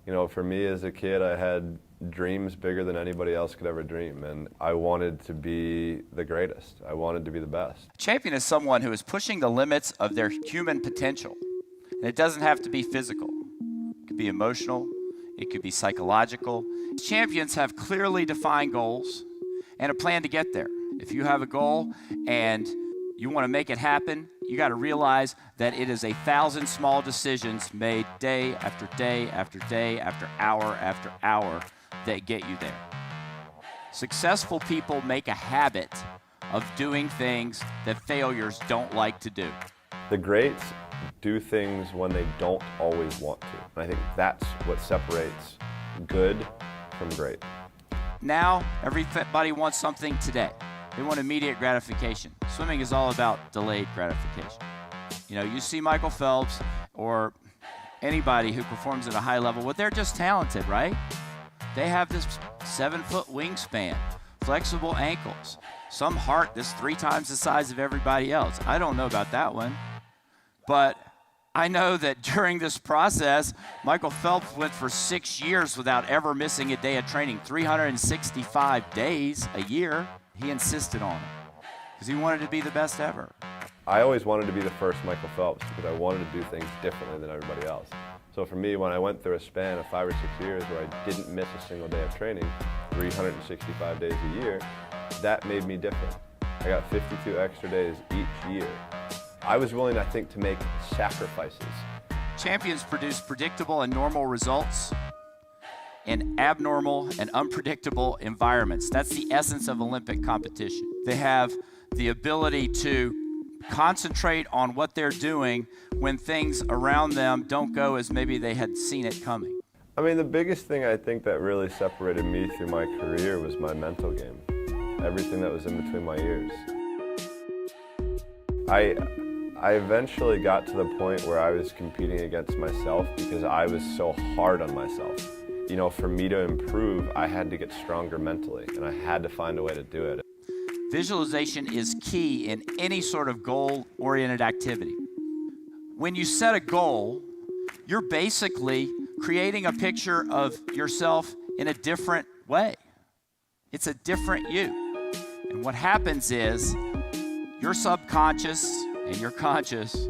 You know, for me as a kid, I had dreams bigger than anybody else could ever dream, and I wanted to be the greatest. I wanted to be the best. A champion is someone who is pushing the limits of their human potential. And it doesn't have to be physical. It could be emotional. It could be psychological. Champions have clearly defined goals and a plan to get there. If you have a goal and you want to make it happen, you got to realize that it is 1,000 small decisions made day after day after day after hour that get you there. Successful people make a habit of doing things that failures don't like to do. The greats do things when they don't always want to. And I think that's what separates good from great. Now, everybody wants something today. They want immediate gratification. Swimming is all about delayed gratification. You know, you see Michael Phelps or anybody who performs at a high level, well, they're just talented, right? They have this 7-foot wingspan, flexible ankles, some heart that's 3 times the size of everybody else. I don't know about that one, but I know that during this process, Michael Phelps went for 6 years without ever missing a day of training, 365 days a year. He insisted on it because he wanted to be the best ever. I always wanted to be the first Michael Phelps because I wanted to do things differently than everybody else. So for me, when I went through a span of 5 or 6 years where I didn't miss a single day of training, 365 days a year, that made me different. I got 52 extra days each year. I was willing, I think, to make sacrifices. Champions produce predictable and normal results in abnormal and unpredictable environments. That's the essence of Olympic competition. They have the ability to concentrate on what they're doing when things around them don't go as maybe they had seen it coming. I mean, the biggest thing I think that really separated me through my career was my mental game. Everything that was in between my ears. I eventually got to the point where I was competing against myself because I was so hard on myself. You know, for me to improve, I had to get stronger mentally, and I had to find a way to do it. Visualization is key in any sort of goal-oriented activity. When you set a goal, you're basically creating a picture of yourself in a different way. It's a different you. And what happens is your subconscious and your conscious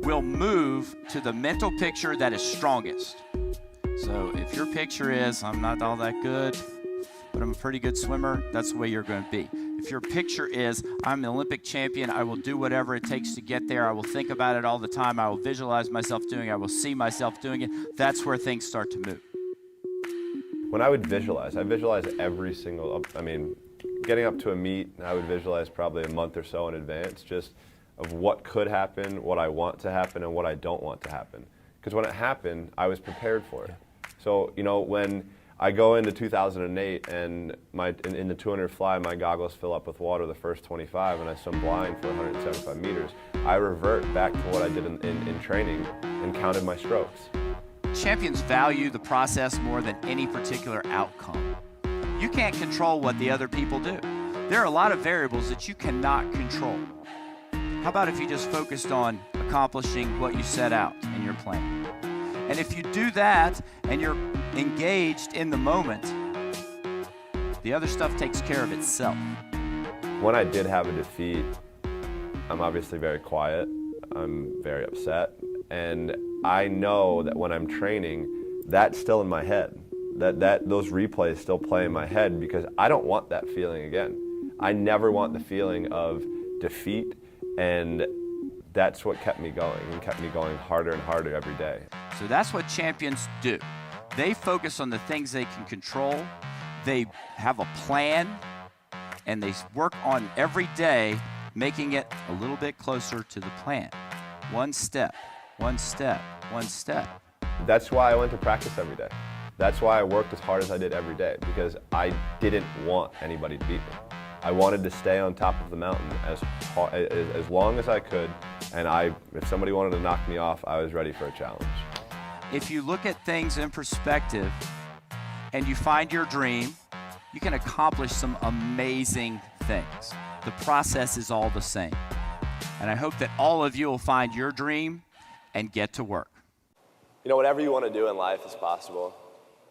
will move to the mental picture that is strongest. So if your picture is, I'm not all that good, but I'm a pretty good swimmer, that's the way you're going to be. If your picture is, I'm an Olympic champion, I will do whatever it takes to get there, I will think about it all the time, I will visualize myself doing it, I will see myself doing it, that's where things start to move. When I would visualize, I visualize every single, getting up to a meet, I would visualize probably a month or so in advance, just of what could happen, what I want to happen, and what I don't want to happen. Because when it happened, I was prepared for it. So, you know, when I go into 2008 and in the 200 fly, my goggles fill up with water the first 25 and I swim blind for 175 meters, I revert back to what I did in training and counted my strokes. Champions value the process more than any particular outcome. You can't control what the other people do. There are a lot of variables that you cannot control. How about if you just focused on accomplishing what you set out in your plan? And if you do that and you're engaged in the moment, the other stuff takes care of itself. When I did have a defeat, I'm obviously very quiet. I'm very upset. And I know that when I'm training, that's still in my head. Those replays still play in my head because I don't want that feeling again. I never want the feeling of defeat, and that's what kept me going and kept me going harder and harder every day. So that's what champions do. They focus on the things they can control. They have a plan, and they work on every day, making it a little bit closer to the plan. One step, one step, one step. That's why I went to practice every day. That's why I worked as hard as I did every day, because I didn't want anybody to beat me. I wanted to stay on top of the mountain as long as I could, and if somebody wanted to knock me off, I was ready for a challenge. If you look at things in perspective and you find your dream, you can accomplish some amazing things. The process is all the same. And I hope that all of you will find your dream and get to work. You know, whatever you want to do in life is possible.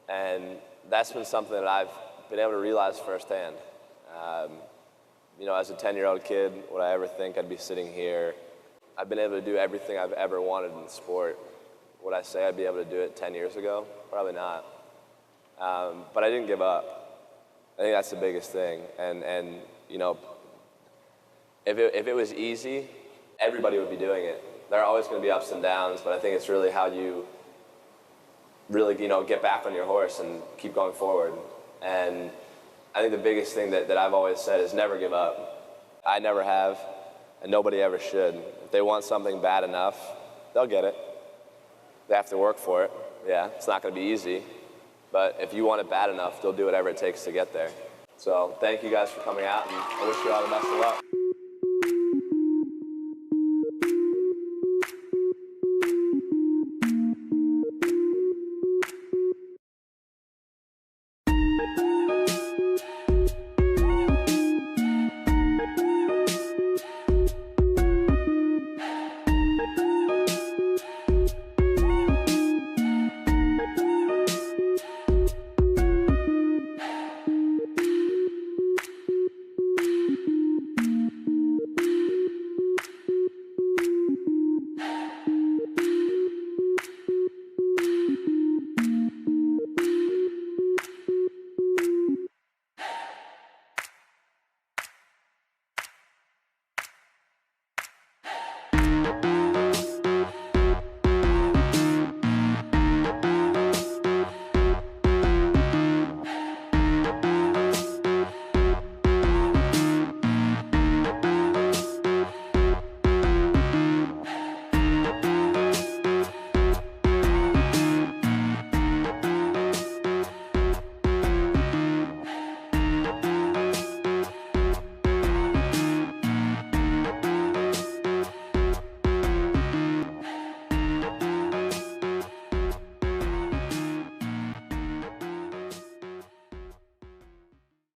And that's been something that I've been able to realize firsthand. As a 10-year-old kid, would I ever think I'd be sitting here? I've been able to do everything I've ever wanted in sport. Would I say I'd be able to do it 10 years ago? Probably not. But I didn't give up. I think that's the biggest thing. And if it was easy, everybody would be doing it. There are always going to be ups and downs, but I think it's really how you really, get back on your horse and keep going forward. And I think the biggest thing that I've always said is never give up. I never have, and nobody ever should. If they want something bad enough, they'll get it. They have to work for it. Yeah, it's not going to be easy, but if you want it bad enough, they'll do whatever it takes to get there. So thank you guys for coming out, and I wish you all the best of luck.